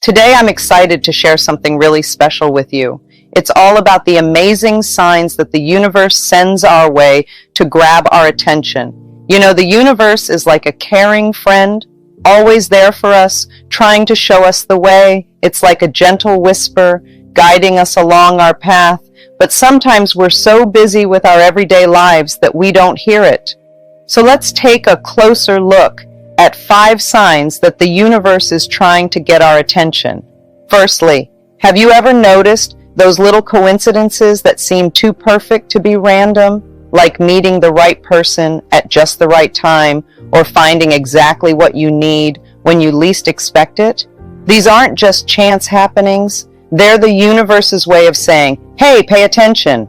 Today I'm excited to share something really special with you. It's all about the amazing signs that the universe sends our way to grab our attention. You know, the universe is like a caring friend, always there for us, trying to show us the way. It's like a gentle whisper, guiding us along our path. But sometimes we're so busy with our everyday lives that we don't hear it. So let's take a closer look at 5 signs that the universe is trying to get our attention. Firstly, have you ever noticed those little coincidences that seem too perfect to be random, like meeting the right person at just the right time or finding exactly what you need when you least expect it? These aren't just chance happenings. They're the universe's way of saying, hey, pay attention.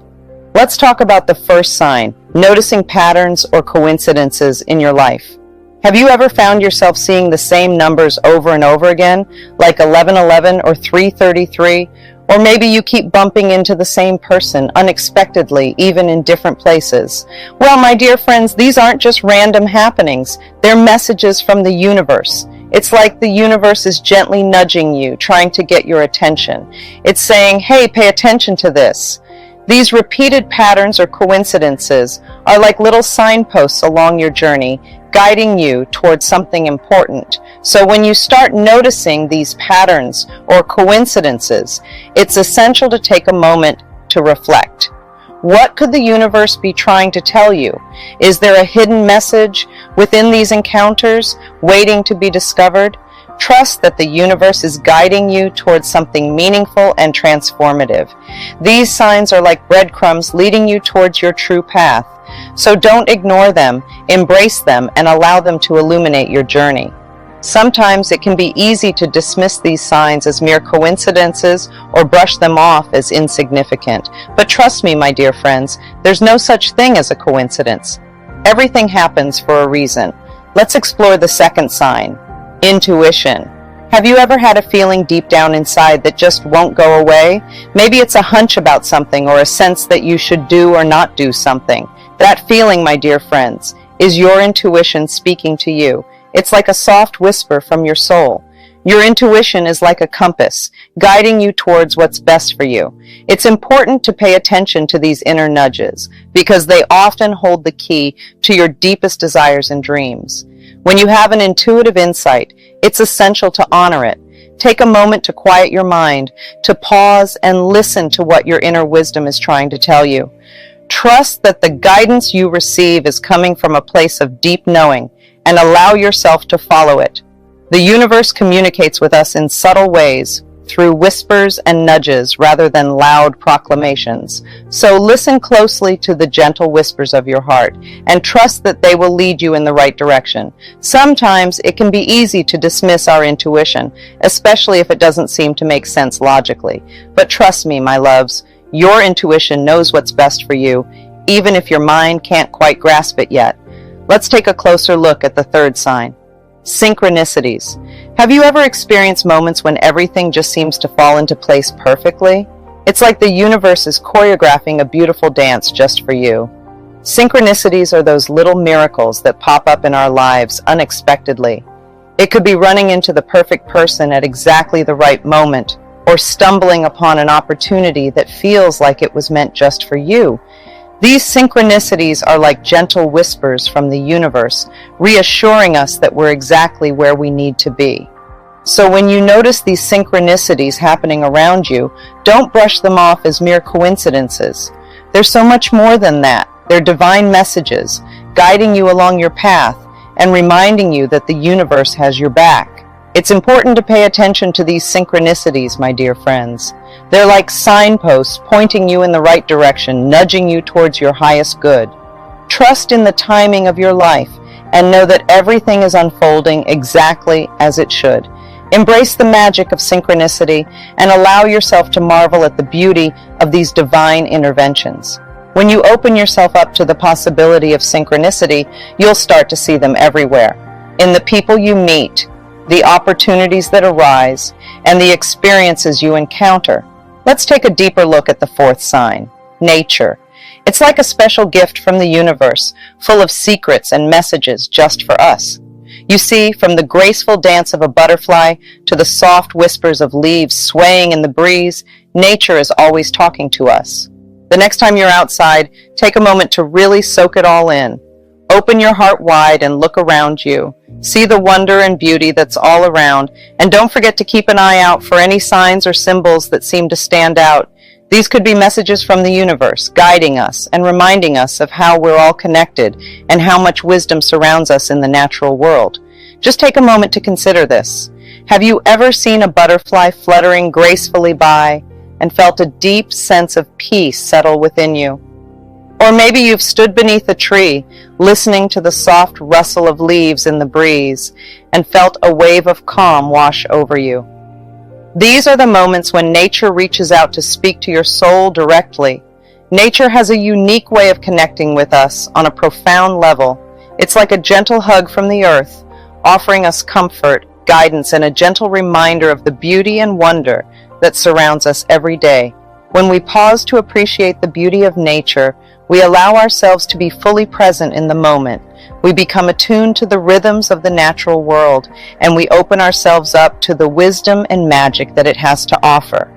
Let's talk about the first sign, noticing patterns or coincidences in your life. Have you ever found yourself seeing the same numbers over and over again, like 1111 or 333? Or maybe you keep bumping into the same person unexpectedly, even in different places. Well, my dear friends, these aren't just random happenings. They're messages from the universe. It's like the universe is gently nudging you, trying to get your attention. It's saying, hey, pay attention to this. These repeated patterns or coincidences are like little signposts along your journey, guiding you towards something important. So when you start noticing these patterns or coincidences, it's essential to take a moment to reflect. What could the universe be trying to tell you? Is there a hidden message within these encounters waiting to be discovered? Trust that the universe is guiding you towards something meaningful and transformative. These signs are like breadcrumbs leading you towards your true path. So don't ignore them, embrace them, and allow them to illuminate your journey. Sometimes it can be easy to dismiss these signs as mere coincidences or brush them off as insignificant. But trust me, my dear friends, there's no such thing as a coincidence. Everything happens for a reason. Let's explore the second sign, intuition. Have you ever had a feeling deep down inside that just won't go away? Maybe it's a hunch about something or a sense that you should do or not do something. That feeling, my dear friends, is your intuition speaking to you. It's like a soft whisper from your soul. Your intuition is like a compass, guiding you towards what's best for you. It's important to pay attention to these inner nudges, because they often hold the key to your deepest desires and dreams. When you have an intuitive insight, it's essential to honor it. Take a moment to quiet your mind, to pause and listen to what your inner wisdom is trying to tell you. Trust that the guidance you receive is coming from a place of deep knowing, and allow yourself to follow it. The universe communicates with us in subtle ways, through whispers and nudges rather than loud proclamations. So listen closely to the gentle whispers of your heart and trust that they will lead you in the right direction. Sometimes it can be easy to dismiss our intuition, especially if it doesn't seem to make sense logically. But trust me, my loves, your intuition knows what's best for you, even if your mind can't quite grasp it yet. Let's take a closer look at the third sign, synchronicities. Have you ever experienced moments when everything just seems to fall into place perfectly? It's like the universe is choreographing a beautiful dance just for you. Synchronicities are those little miracles that pop up in our lives unexpectedly. It could be running into the perfect person at exactly the right moment, or stumbling upon an opportunity that feels like it was meant just for you. These synchronicities are like gentle whispers from the universe, reassuring us that we're exactly where we need to be. So when you notice these synchronicities happening around you, don't brush them off as mere coincidences. They're so much more than that. They're divine messages, guiding you along your path and reminding you that the universe has your back. It's important to pay attention to these synchronicities, my dear friends. They're like signposts pointing you in the right direction, nudging you towards your highest good. Trust in the timing of your life and know that everything is unfolding exactly as it should. Embrace the magic of synchronicity and allow yourself to marvel at the beauty of these divine interventions. When you open yourself up to the possibility of synchronicity, you'll start to see them everywhere. In the people you meet, the opportunities that arise, and the experiences you encounter. Let's take a deeper look at the fourth sign, nature. It's like a special gift from the universe, full of secrets and messages just for us. You see, from the graceful dance of a butterfly to the soft whispers of leaves swaying in the breeze, nature is always talking to us. The next time you're outside, take a moment to really soak it all in. Open your heart wide and look around you. See the wonder and beauty that's all around, and don't forget to keep an eye out for any signs or symbols that seem to stand out. These could be messages from the universe, guiding us and reminding us of how we're all connected and how much wisdom surrounds us in the natural world. Just take a moment to consider this. Have you ever seen a butterfly fluttering gracefully by and felt a deep sense of peace settle within you? Or maybe you've stood beneath a tree, listening to the soft rustle of leaves in the breeze, and felt a wave of calm wash over you. These are the moments when nature reaches out to speak to your soul directly. Nature has a unique way of connecting with us on a profound level. It's like a gentle hug from the earth, offering us comfort, guidance, and a gentle reminder of the beauty and wonder that surrounds us every day. When we pause to appreciate the beauty of nature, we allow ourselves to be fully present in the moment. We become attuned to the rhythms of the natural world, and we open ourselves up to the wisdom and magic that it has to offer.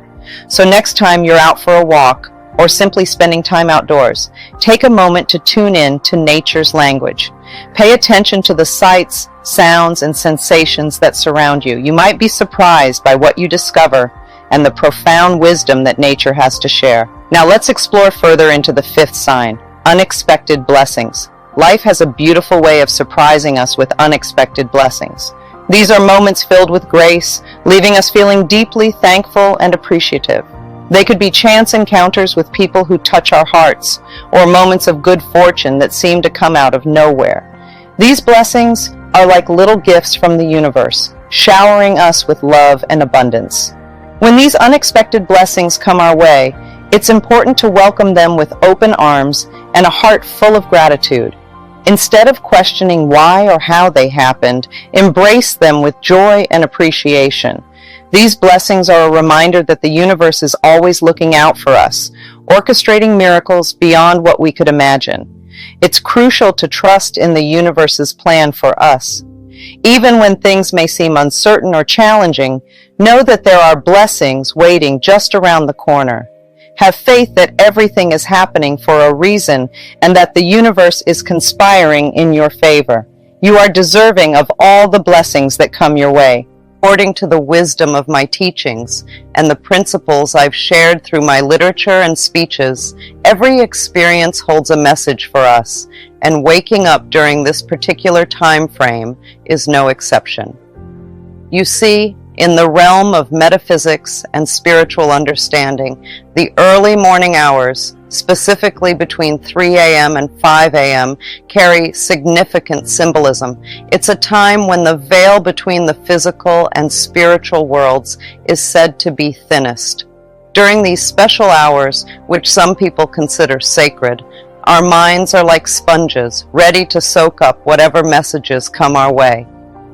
So next time you're out for a walk, or simply spending time outdoors, take a moment to tune in to nature's language. Pay attention to the sights, sounds, and sensations that surround you. You might be surprised by what you discover and the profound wisdom that nature has to share. Now let's explore further into the fifth sign, unexpected blessings. Life has a beautiful way of surprising us with unexpected blessings. These are moments filled with grace, leaving us feeling deeply thankful and appreciative. They could be chance encounters with people who touch our hearts, or moments of good fortune that seem to come out of nowhere. These blessings are like little gifts from the universe, showering us with love and abundance. When these unexpected blessings come our way, it's important to welcome them with open arms and a heart full of gratitude. Instead of questioning why or how they happened, embrace them with joy and appreciation. These blessings are a reminder that the universe is always looking out for us, orchestrating miracles beyond what we could imagine. It's crucial to trust in the universe's plan for us. Even when things may seem uncertain or challenging, know that there are blessings waiting just around the corner. Have faith that everything is happening for a reason and that the universe is conspiring in your favor. You are deserving of all the blessings that come your way. According to the wisdom of my teachings and the principles I've shared through my literature and speeches, every experience holds a message for us, and waking up during this particular time frame is no exception. You see, in the realm of metaphysics and spiritual understanding, the early morning hours, specifically between 3 a.m. and 5 a.m., carry significant symbolism. It's a time when the veil between the physical and spiritual worlds is said to be thinnest. During these special hours, which some people consider sacred, our minds are like sponges, ready to soak up whatever messages come our way.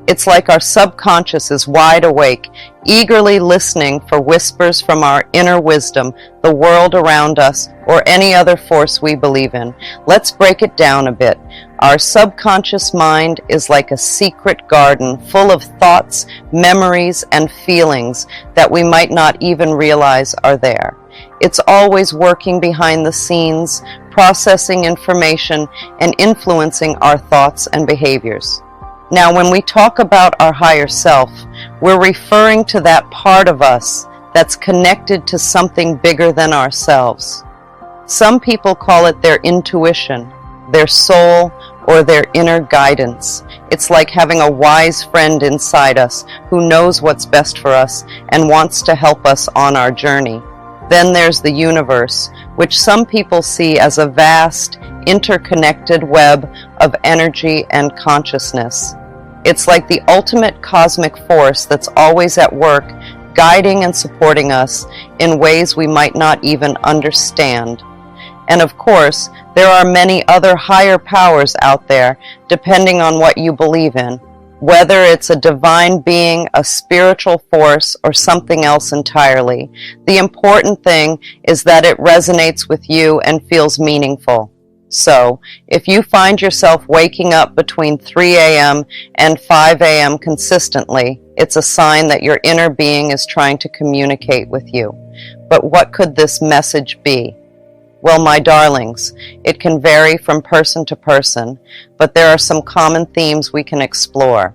It's like our subconscious is wide awake, eagerly listening for whispers from our inner wisdom, the world around us, or any other force we believe in. Let's break it down a bit. Our subconscious mind is like a secret garden full of thoughts, memories, and feelings that we might not even realize are there. It's always working behind the scenes, processing information, and influencing our thoughts and behaviors. Now, when we talk about our higher self, we're referring to that part of us that's connected to something bigger than ourselves. Some people call it their intuition, their soul, or their inner guidance. It's like having a wise friend inside us who knows what's best for us and wants to help us on our journey. Then there's the universe, which some people see as a vast, interconnected web of energy and consciousness. It's like the ultimate cosmic force that's always at work, guiding and supporting us in ways we might not even understand. And of course, there are many other higher powers out there, depending on what you believe in. Whether it's a divine being, a spiritual force, or something else entirely, the important thing is that it resonates with you and feels meaningful. So, if you find yourself waking up between 3 a.m. and 5 a.m. consistently, it's a sign that your inner being is trying to communicate with you. But what could this message be? Well, my darlings, it can vary from person to person, but there are some common themes we can explore.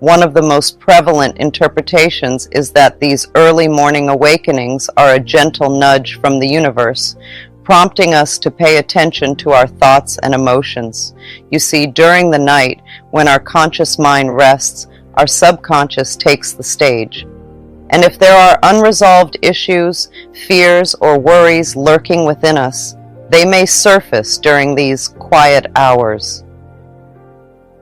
One of the most prevalent interpretations is that these early morning awakenings are a gentle nudge from the universe, prompting us to pay attention to our thoughts and emotions. You see, during the night, when our conscious mind rests, our subconscious takes the stage. And if there are unresolved issues, fears, or worries lurking within us, they may surface during these quiet hours.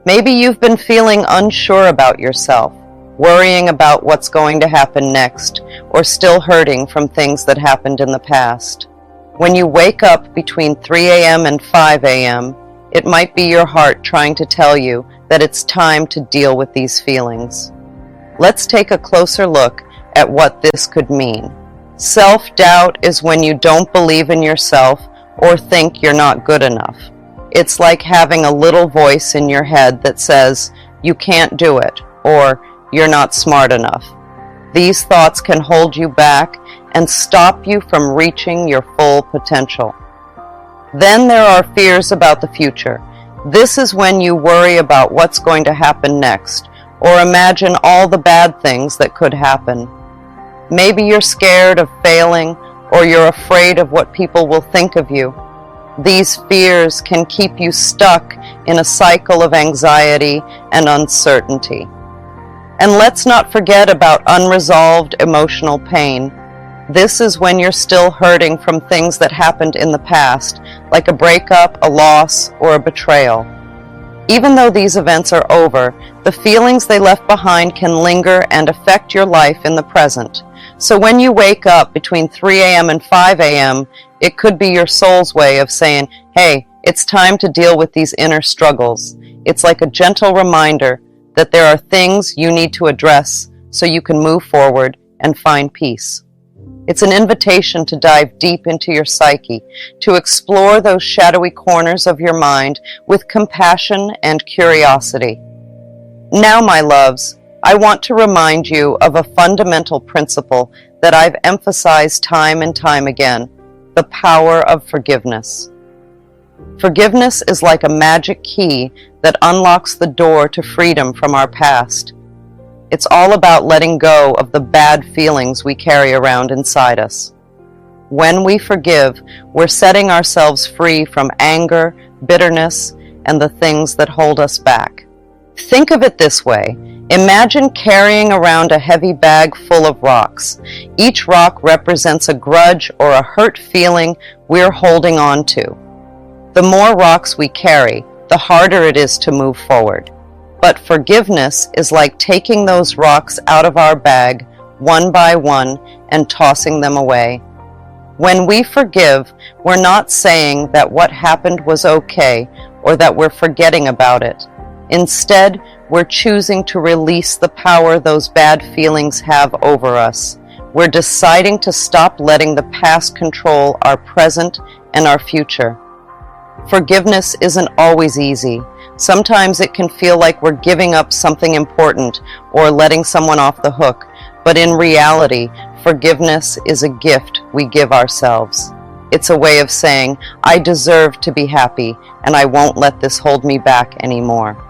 Maybe you've been feeling unsure about yourself, worrying about what's going to happen next, or still hurting from things that happened in the past. When you wake up between 3 a.m. and 5 a.m., it might be your heart trying to tell you that it's time to deal with these feelings. Let's take a closer look at what this could mean. Self-doubt is when you don't believe in yourself or think you're not good enough. It's like having a little voice in your head that says, you can't do it, or you're not smart enough. These thoughts can hold you back and stop you from reaching your full potential. Then there are fears about the future. This is when you worry about what's going to happen next, or imagine all the bad things that could happen. Maybe you're scared of failing, or you're afraid of what people will think of you. These fears can keep you stuck in a cycle of anxiety and uncertainty. And let's not forget about unresolved emotional pain. This is when you're still hurting from things that happened in the past, like a breakup, a loss, or a betrayal. Even though these events are over, the feelings they left behind can linger and affect your life in the present. So when you wake up between 3 a.m. and 5 a.m., it could be your soul's way of saying, hey, it's time to deal with these inner struggles. It's like a gentle reminder that there are things you need to address so you can move forward and find peace. It's an invitation to dive deep into your psyche, to explore those shadowy corners of your mind with compassion and curiosity. Now, my loves, I want to remind you of a fundamental principle that I've emphasized time and time again, the power of forgiveness. Forgiveness is like a magic key that unlocks the door to freedom from our past. It's all about letting go of the bad feelings we carry around inside us. When we forgive, we're setting ourselves free from anger, bitterness, and the things that hold us back. Think of it this way. Imagine carrying around a heavy bag full of rocks. Each rock represents a grudge or a hurt feeling we're holding on to. The more rocks we carry, the harder it is to move forward. But forgiveness is like taking those rocks out of our bag one by one and tossing them away. When we forgive, we're not saying that what happened was okay or that we're forgetting about it. Instead, we're choosing to release the power those bad feelings have over us. We're deciding to stop letting the past control our present and our future. Forgiveness isn't always easy. Sometimes it can feel like we're giving up something important or letting someone off the hook. But in reality, forgiveness is a gift we give ourselves. It's a way of saying, I deserve to be happy, and I won't let this hold me back anymore.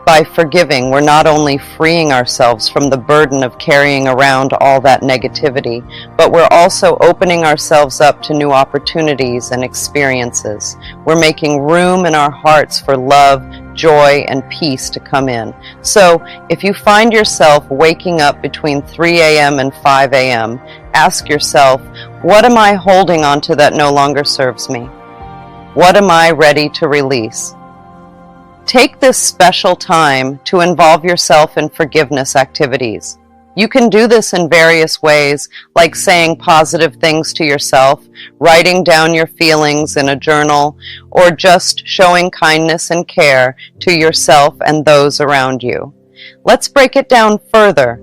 By forgiving, we're not only freeing ourselves from the burden of carrying around all that negativity, but we're also opening ourselves up to new opportunities and experiences. We're making room in our hearts for love, joy, and peace to come in. So, if you find yourself waking up between 3 a.m. and 5 a.m., ask yourself, what am I holding on to that no longer serves me? What am I ready to release? Take this special time to involve yourself in forgiveness activities. You can do this in various ways, like saying positive things to yourself, writing down your feelings in a journal, or just showing kindness and care to yourself and those around you. Let's break it down further.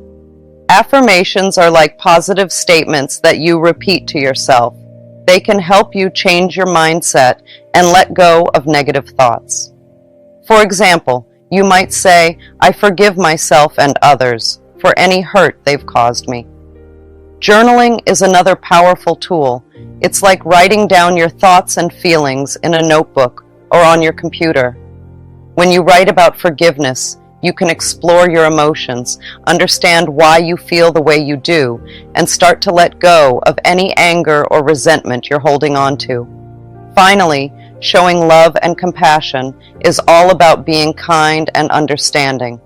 Affirmations are like positive statements that you repeat to yourself. They can help you change your mindset and let go of negative thoughts. For example, you might say, I forgive myself and others for any hurt they've caused me. Journaling is another powerful tool. It's like writing down your thoughts and feelings in a notebook or on your computer. When you write about forgiveness, you can explore your emotions, understand why you feel the way you do, and start to let go of any anger or resentment you're holding on to. Finally, showing love and compassion is all about being kind and understanding.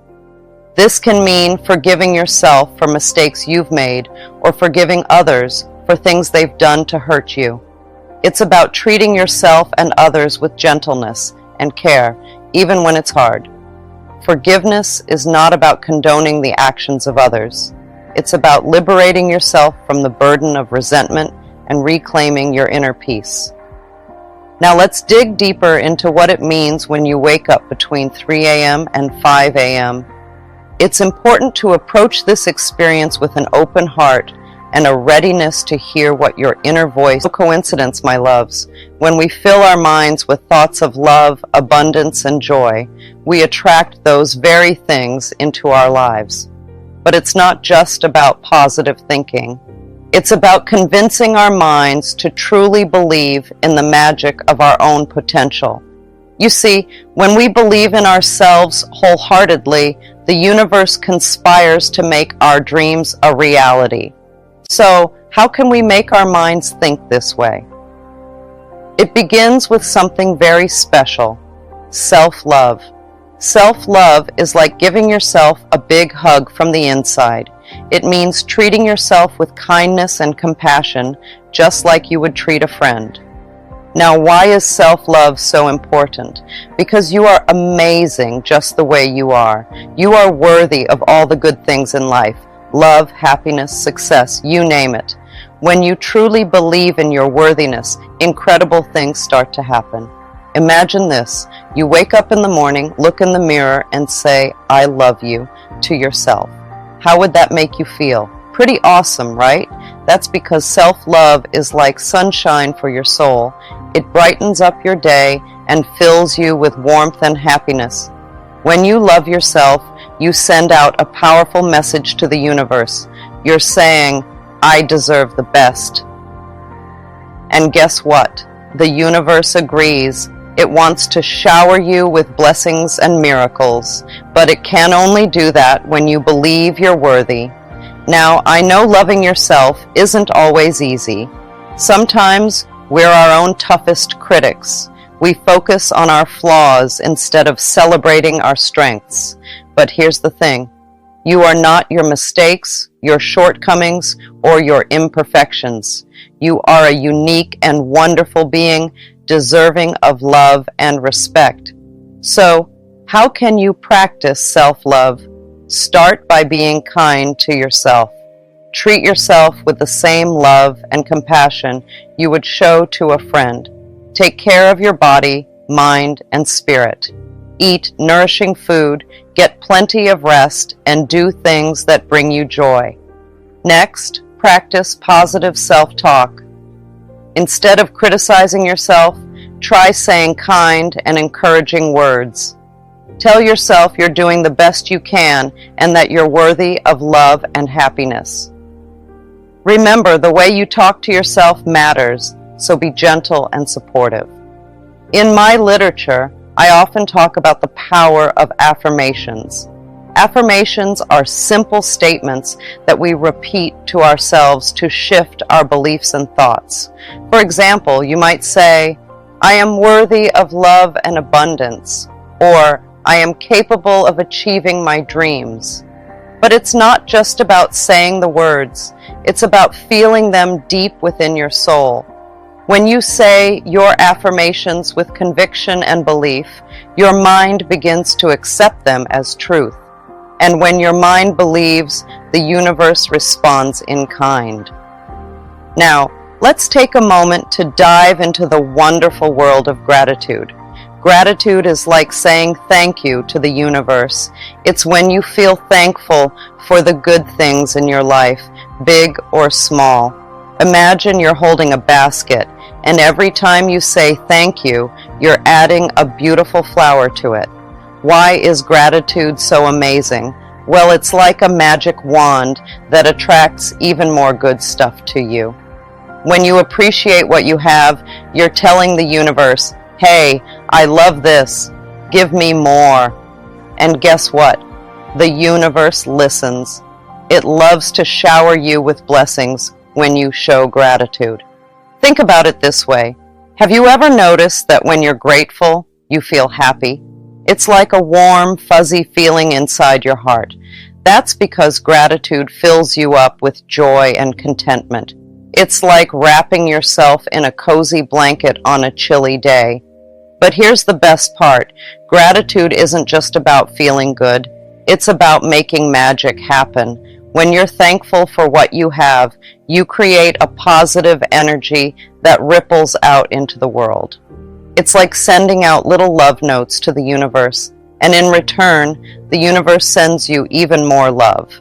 This can mean forgiving yourself for mistakes you've made or forgiving others for things they've done to hurt you. It's about treating yourself and others with gentleness and care, even when it's hard. Forgiveness is not about condoning the actions of others. It's about liberating yourself from the burden of resentment and reclaiming your inner peace. Now let's dig deeper into what it means when you wake up between 3 a.m. and 5 a.m. It's important to approach this experience with an open heart and a readiness to hear what your inner voice. No coincidence, my loves. When we fill our minds with thoughts of love, abundance, and joy, we attract those very things into our lives. But it's not just about positive thinking. It's about convincing our minds to truly believe in the magic of our own potential. You see, when we believe in ourselves wholeheartedly, the universe conspires to make our dreams a reality. So, how can we make our minds think this way? It begins with something very special: self-love. Self-love is like giving yourself a big hug from the inside. It means treating yourself with kindness and compassion, just like you would treat a friend. Now, why is self-love so important? Because you are amazing just the way you are. You are worthy of all the good things in life. Love, happiness, success, you name it. When you truly believe in your worthiness, incredible things start to happen. Imagine this. You wake up in the morning, look in the mirror, and say, I love you, to yourself. How would that make you feel? Pretty awesome, right? That's because self-love is like sunshine for your soul. It brightens up your day and fills you with warmth and happiness. When you love yourself, you send out a powerful message to the universe. You're saying, I deserve the best. And guess what? The universe agrees. It wants to shower you with blessings and miracles, but it can only do that when you believe you're worthy. Now, I know loving yourself isn't always easy. Sometimes we're our own toughest critics. We focus on our flaws instead of celebrating our strengths. But here's the thing. You are not your mistakes, your shortcomings, or your imperfections. You are a unique and wonderful being, deserving of love and respect. So, how can you practice self-love? Start by being kind to yourself. Treat yourself with the same love and compassion you would show to a friend. Take care of your body, mind, and spirit. Eat nourishing food, get plenty of rest, and do things that bring you joy. Next, practice positive self-talk. Instead of criticizing yourself, try saying kind and encouraging words. Tell yourself you're doing the best you can and that you're worthy of love and happiness. Remember, the way you talk to yourself matters, so be gentle and supportive. In my literature, I often talk about the power of affirmations. Affirmations are simple statements that we repeat to ourselves to shift our beliefs and thoughts. For example, you might say, I am worthy of love and abundance, or I am capable of achieving my dreams. But it's not just about saying the words, it's about feeling them deep within your soul. When you say your affirmations with conviction and belief, your mind begins to accept them as truth. And when your mind believes, the universe responds in kind. Now, let's take a moment to dive into the wonderful world of gratitude. Gratitude is like saying thank you to the universe. It's when you feel thankful for the good things in your life, big or small. Imagine you're holding a basket And every time you say thank you, you're adding a beautiful flower to it. Why is gratitude so amazing? Well, it's like a magic wand that attracts even more good stuff to you. When you appreciate what you have, you're telling the universe, hey, I love this. Give me more. And guess what? The universe listens. It loves to shower you with blessings when you show gratitude. Think about it this way. Have you ever noticed that when you're grateful, you feel happy? It's like a warm, fuzzy feeling inside your heart. That's because gratitude fills you up with joy and contentment. It's like wrapping yourself in a cozy blanket on a chilly day. But here's the best part. Gratitude isn't just about feeling good. It's about making magic happen. When you're thankful for what you have, you create a positive energy that ripples out into the world. It's like sending out little love notes to the universe, and in return, the universe sends you even more love.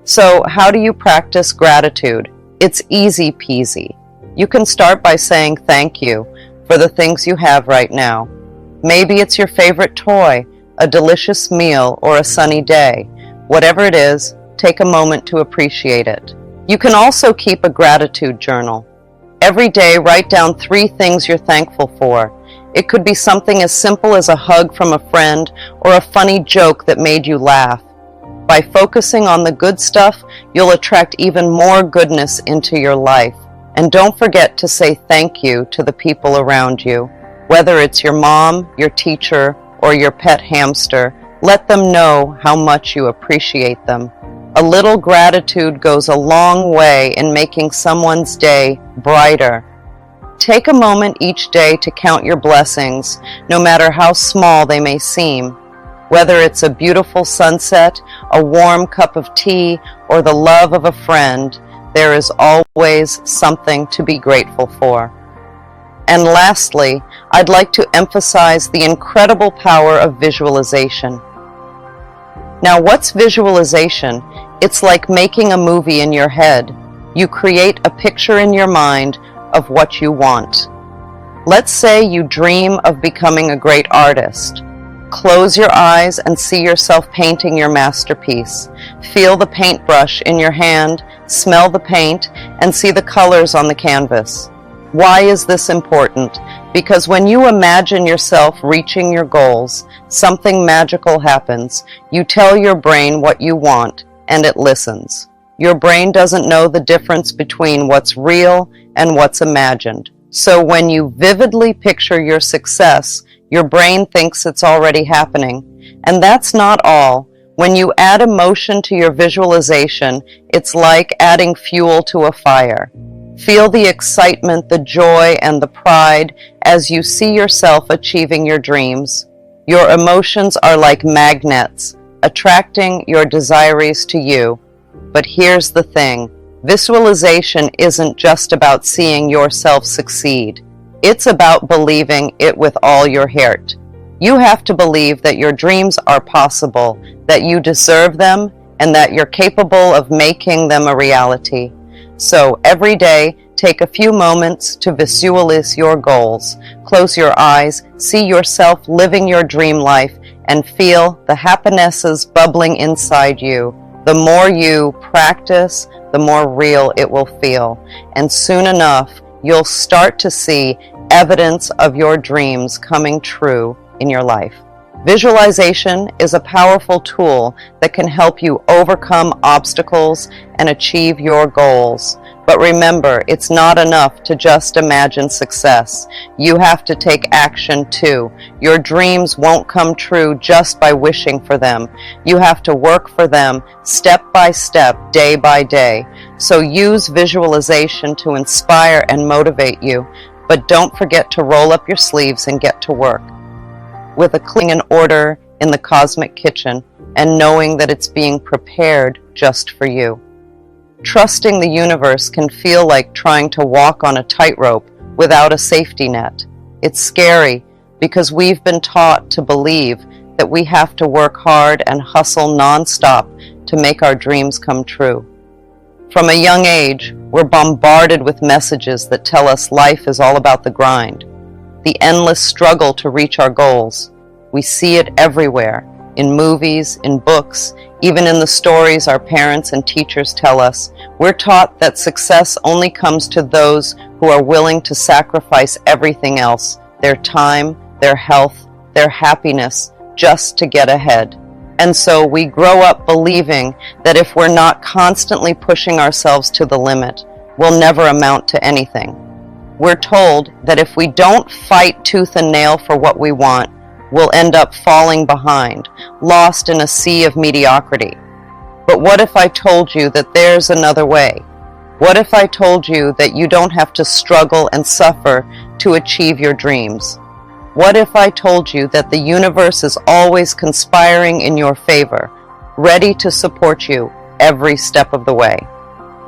So, how do you practice gratitude? It's easy peasy. You can start by saying thank you for the things you have right now. Maybe it's your favorite toy, a delicious meal, or a sunny day. Whatever it is, take a moment to appreciate it. You can also keep a gratitude journal. Every day, write down 3 things you're thankful for. It could be something as simple as a hug from a friend or a funny joke that made you laugh. By focusing on the good stuff, you'll attract even more goodness into your life. And don't forget to say thank you to the people around you. Whether it's your mom, your teacher, or your pet hamster, let them know how much you appreciate them. A little gratitude goes a long way in making someone's day brighter. Take a moment each day to count your blessings, no matter how small they may seem. Whether it's a beautiful sunset, a warm cup of tea, or the love of a friend, there is always something to be grateful for. And lastly, I'd like to emphasize the incredible power of visualization. Now, what's visualization? It's like making a movie in your head. You create a picture in your mind of what you want. Let's say you dream of becoming a great artist. Close your eyes and see yourself painting your masterpiece. Feel the paintbrush in your hand, smell the paint, and see the colors on the canvas. Why is this important? Because when you imagine yourself reaching your goals, something magical happens. You tell your brain what you want, and it listens. Your brain doesn't know the difference between what's real and what's imagined. So when you vividly picture your success, your brain thinks it's already happening. And that's not all. When you add emotion to your visualization, it's like adding fuel to a fire. Feel the excitement, the joy, and the pride as you see yourself achieving your dreams. Your emotions are like magnets, attracting your desires to you. But here's the thing. Visualization isn't just about seeing yourself succeed. It's about believing it with all your heart. You have to believe that your dreams are possible, that you deserve them, and that you're capable of making them a reality. So every day, take a few moments to visualize your goals. Close your eyes, see yourself living your dream life, and feel the happinesses bubbling inside you. The more you practice, the more real it will feel. And soon enough, you'll start to see evidence of your dreams coming true in your life. Visualization is a powerful tool that can help you overcome obstacles and achieve your goals. But remember, it's not enough to just imagine success. You have to take action too. Your dreams won't come true just by wishing for them. You have to work for them step by step, day by day. So use visualization to inspire and motivate you. But don't forget to roll up your sleeves and get to work. With a clean and order in the cosmic kitchen and knowing that it's being prepared just for you. Trusting the universe can feel like trying to walk on a tightrope without a safety net. It's scary because we've been taught to believe that we have to work hard and hustle nonstop to make our dreams come true. From a young age, we're bombarded with messages that tell us life is all about the grind, the endless struggle to reach our goals. We see it everywhere, in movies, in books, even in the stories our parents and teachers tell us. We're taught that success only comes to those who are willing to sacrifice everything else, their time, their health, their happiness, just to get ahead. And so we grow up believing that if we're not constantly pushing ourselves to the limit, we'll never amount to anything. We're told that if we don't fight tooth and nail for what we want, we'll end up falling behind, lost in a sea of mediocrity. But what if I told you that there's another way? What if I told you that you don't have to struggle and suffer to achieve your dreams? What if I told you that the universe is always conspiring in your favor, ready to support you every step of the way?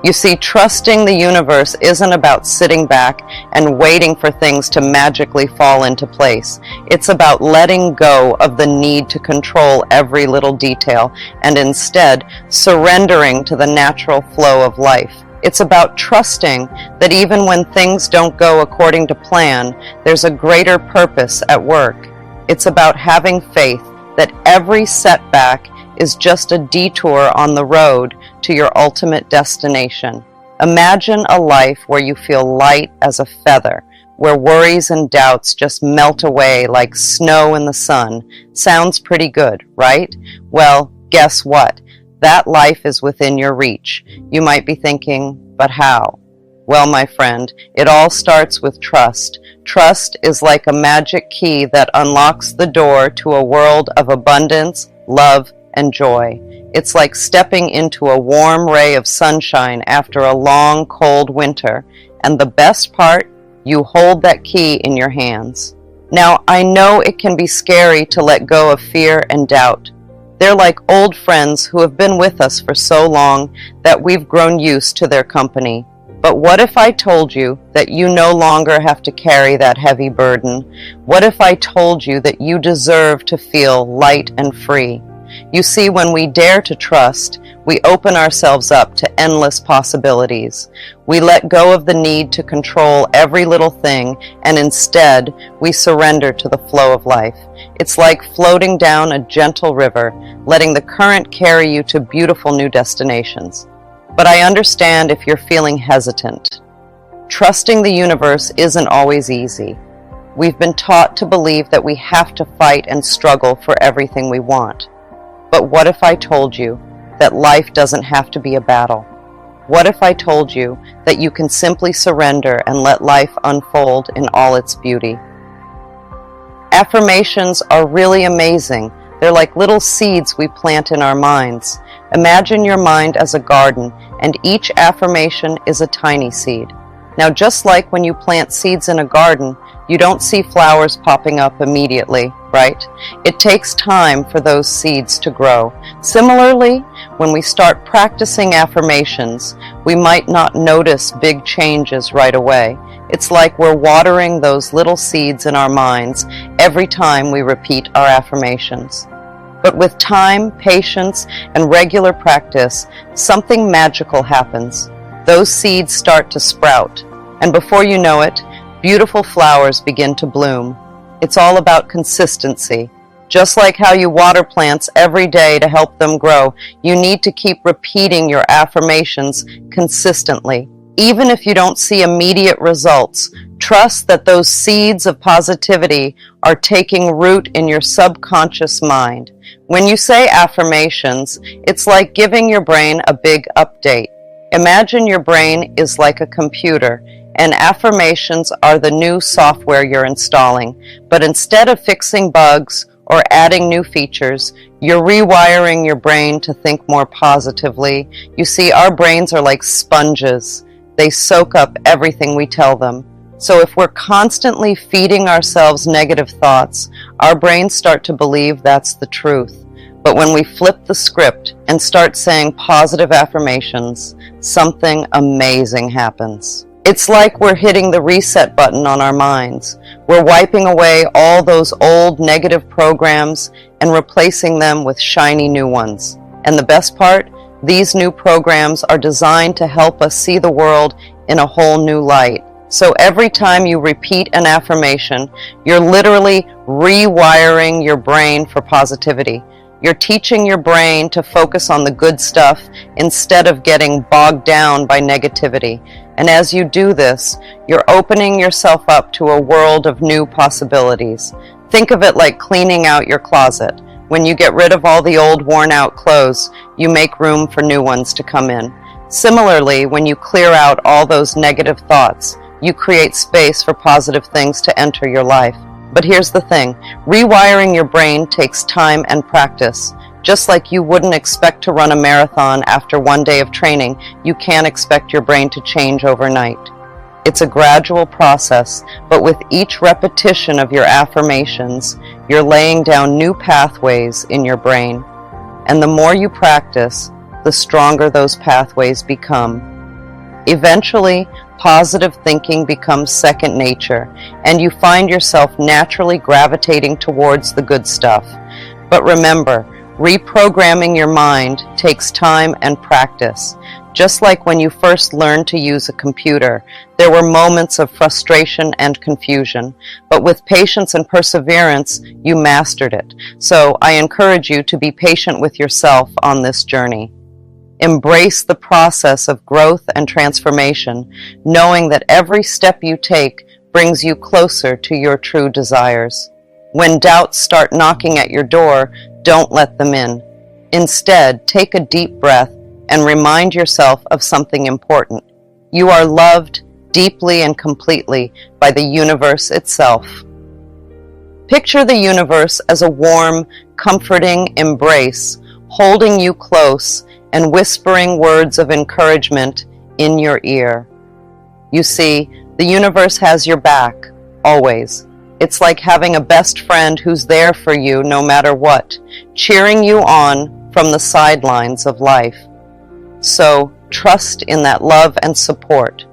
You see, trusting the universe isn't about sitting back and waiting for things to magically fall into place. It's about letting go of the need to control every little detail and instead surrendering to the natural flow of life. It's about trusting that even when things don't go according to plan, there's a greater purpose at work. It's about having faith that every setback is just a detour on the road to your ultimate destination. Imagine a life where you feel light as a feather, where worries and doubts just melt away like snow in the sun. Sounds pretty good, right? Well, guess what? That life is within your reach. You might be thinking, but how? Well, my friend, it all starts with trust. Trust is like a magic key that unlocks the door to a world of abundance, love, and joy. It's like stepping into a warm ray of sunshine after a long, cold winter. And the best part, you hold that key in your hands. Now, I know it can be scary to let go of fear and doubt. They're like old friends who have been with us for so long that we've grown used to their company. But what if I told you that you no longer have to carry that heavy burden? What if I told you that you deserve to feel light and free? You see, when we dare to trust, we open ourselves up to endless possibilities. We let go of the need to control every little thing, and instead, we surrender to the flow of life. It's like floating down a gentle river, letting the current carry you to beautiful new destinations. But I understand if you're feeling hesitant. Trusting the universe isn't always easy. We've been taught to believe that we have to fight and struggle for everything we want. But what if I told you that life doesn't have to be a battle? What if I told you that you can simply surrender and let life unfold in all its beauty? Affirmations are really amazing. They're like little seeds we plant in our minds. Imagine your mind as a garden, and each affirmation is a tiny seed. Now, just like when you plant seeds in a garden, you don't see flowers popping up immediately, right? It takes time for those seeds to grow. Similarly, when we start practicing affirmations, we might not notice big changes right away. It's like we're watering those little seeds in our minds every time we repeat our affirmations. But with time, patience, and regular practice, something magical happens. Those seeds start to sprout, and before you know it, beautiful flowers begin to bloom. It's all about consistency. Just like how you water plants every day to help them grow, you need to keep repeating your affirmations consistently. Even if you don't see immediate results, trust that those seeds of positivity are taking root in your subconscious mind. When you say affirmations, it's like giving your brain a big update. Imagine your brain is like a computer, and affirmations are the new software you're installing. But instead of fixing bugs or adding new features, you're rewiring your brain to think more positively. You see, our brains are like sponges. They soak up everything we tell them. So if we're constantly feeding ourselves negative thoughts, our brains start to believe that's the truth. But when we flip the script and start saying positive affirmations, something amazing happens. It's like we're hitting the reset button on our minds. We're wiping away all those old negative programs and replacing them with shiny new ones. And the best part, These new programs are designed to help us see the world in a whole new light. So every time you repeat an affirmation, you're literally rewiring your brain for positivity. You're teaching your brain to focus on the good stuff instead of getting bogged down by negativity. And as you do this, you're opening yourself up to a world of new possibilities. Think of it like cleaning out your closet. When you get rid of all the old worn-out clothes, you make room for new ones to come in. Similarly, when you clear out all those negative thoughts, you create space for positive things to enter your life. But here's the thing, rewiring your brain takes time and practice. Just like you wouldn't expect to run a marathon after one day of training, you can't expect your brain to change overnight. It's a gradual process, but with each repetition of your affirmations, you're laying down new pathways in your brain. And the more you practice, the stronger those pathways become. Eventually, positive thinking becomes second nature, and you find yourself naturally gravitating towards the good stuff. But remember, reprogramming your mind takes time and practice. Just like when you first learned to use a computer, there were moments of frustration and confusion, but with patience and perseverance, you mastered it. So I encourage you to be patient with yourself on this journey. Embrace the process of growth and transformation, knowing that every step you take brings you closer to your true desires. When doubts start knocking at your door, don't let them in. Instead, take a deep breath and remind yourself of something important. You are loved deeply and completely by the universe itself. Picture the universe as a warm, comforting embrace, holding you close and whispering words of encouragement in your ear. You see, the universe has your back, always. It's like having a best friend who's there for you no matter what, cheering you on from the sidelines of life. So, trust in that love and support.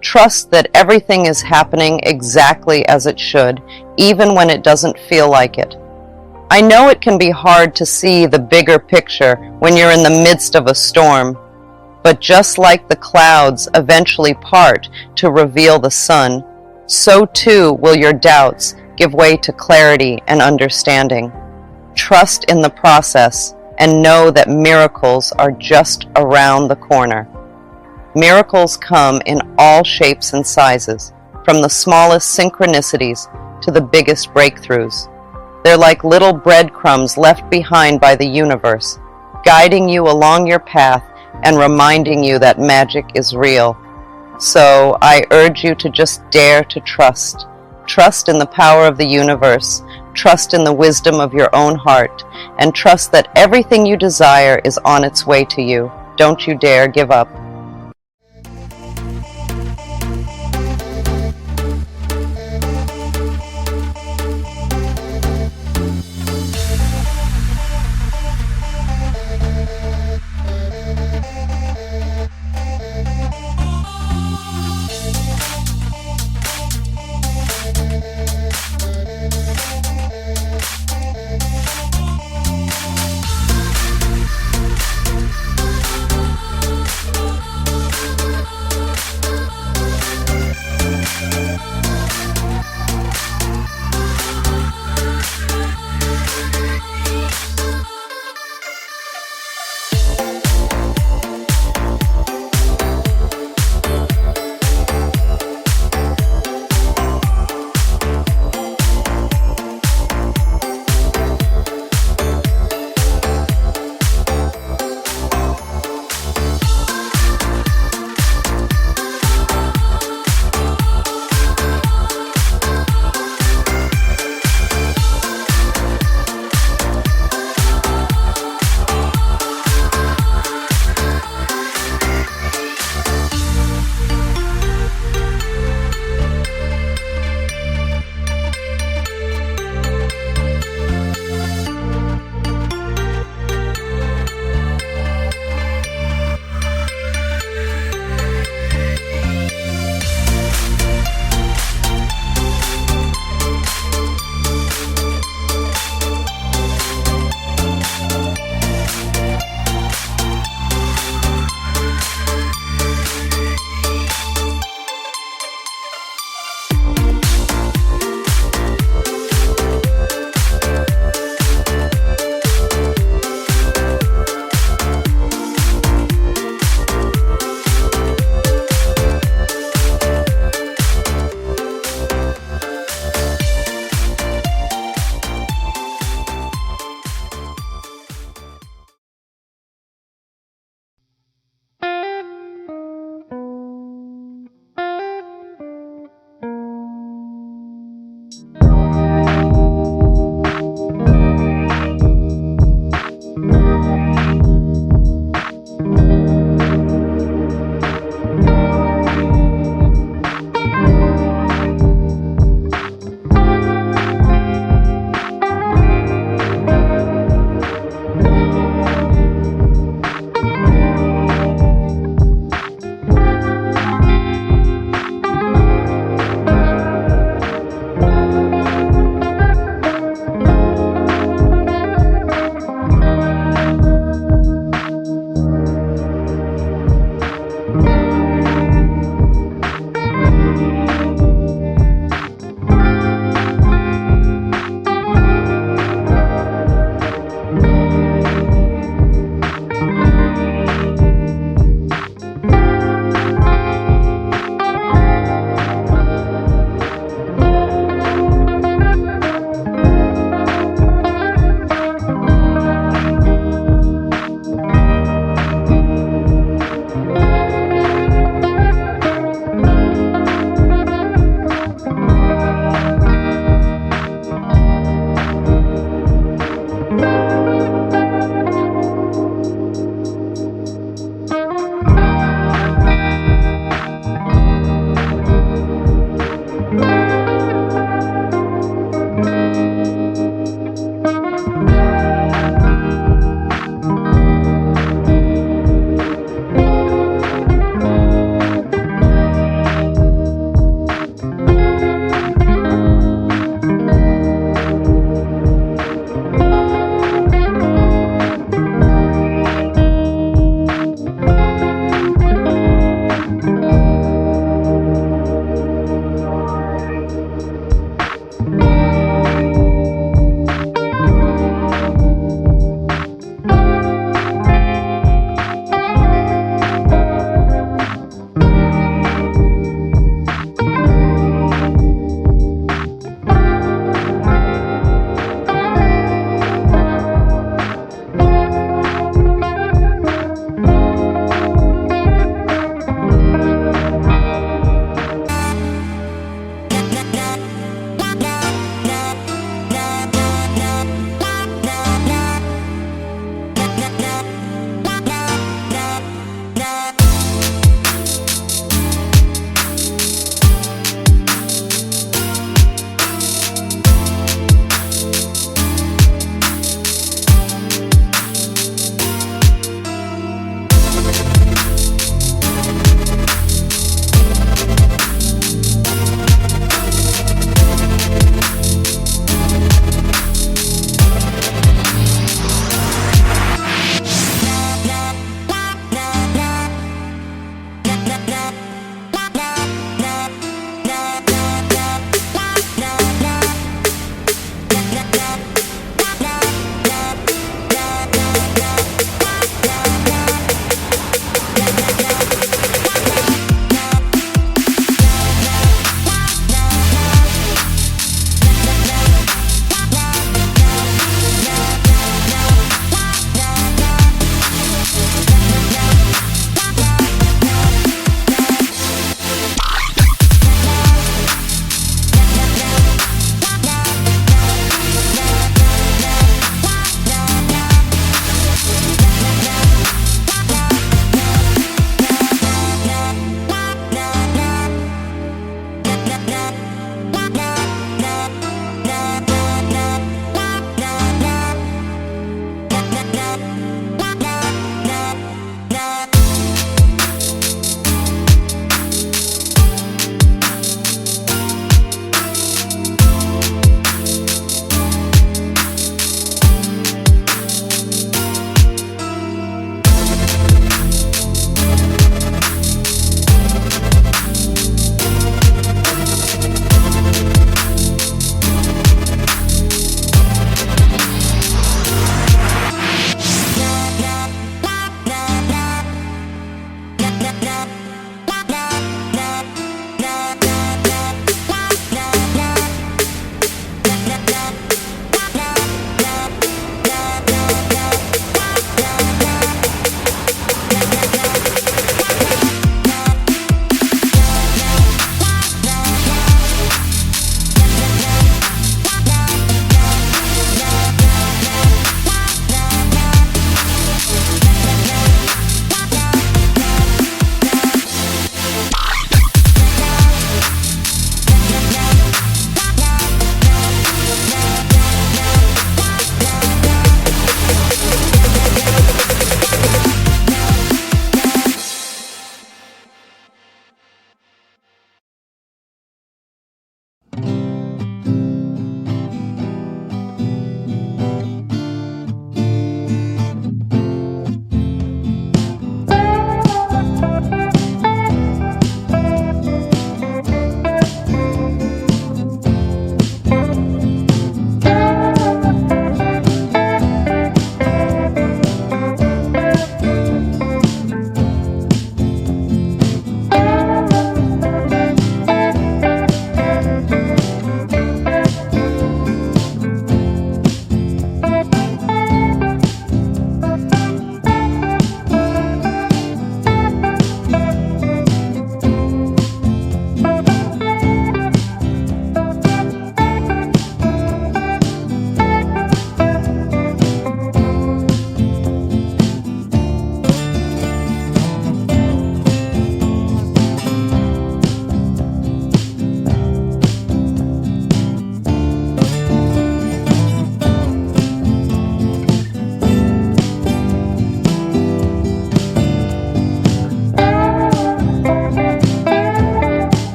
Trust that everything is happening exactly as it should, even when it doesn't feel like it. I know it can be hard to see the bigger picture when you're in the midst of a storm, but just like the clouds eventually part to reveal the sun, so too will your doubts give way to clarity and understanding. Trust in the process and know that miracles are just around the corner. Miracles come in all shapes and sizes, from the smallest synchronicities to the biggest breakthroughs. They're like little breadcrumbs left behind by the universe, guiding you along your path and reminding you that magic is real. So I urge you to just dare to trust. Trust in the power of the universe, trust in the wisdom of your own heart, and trust that everything you desire is on its way to you. Don't you dare give up.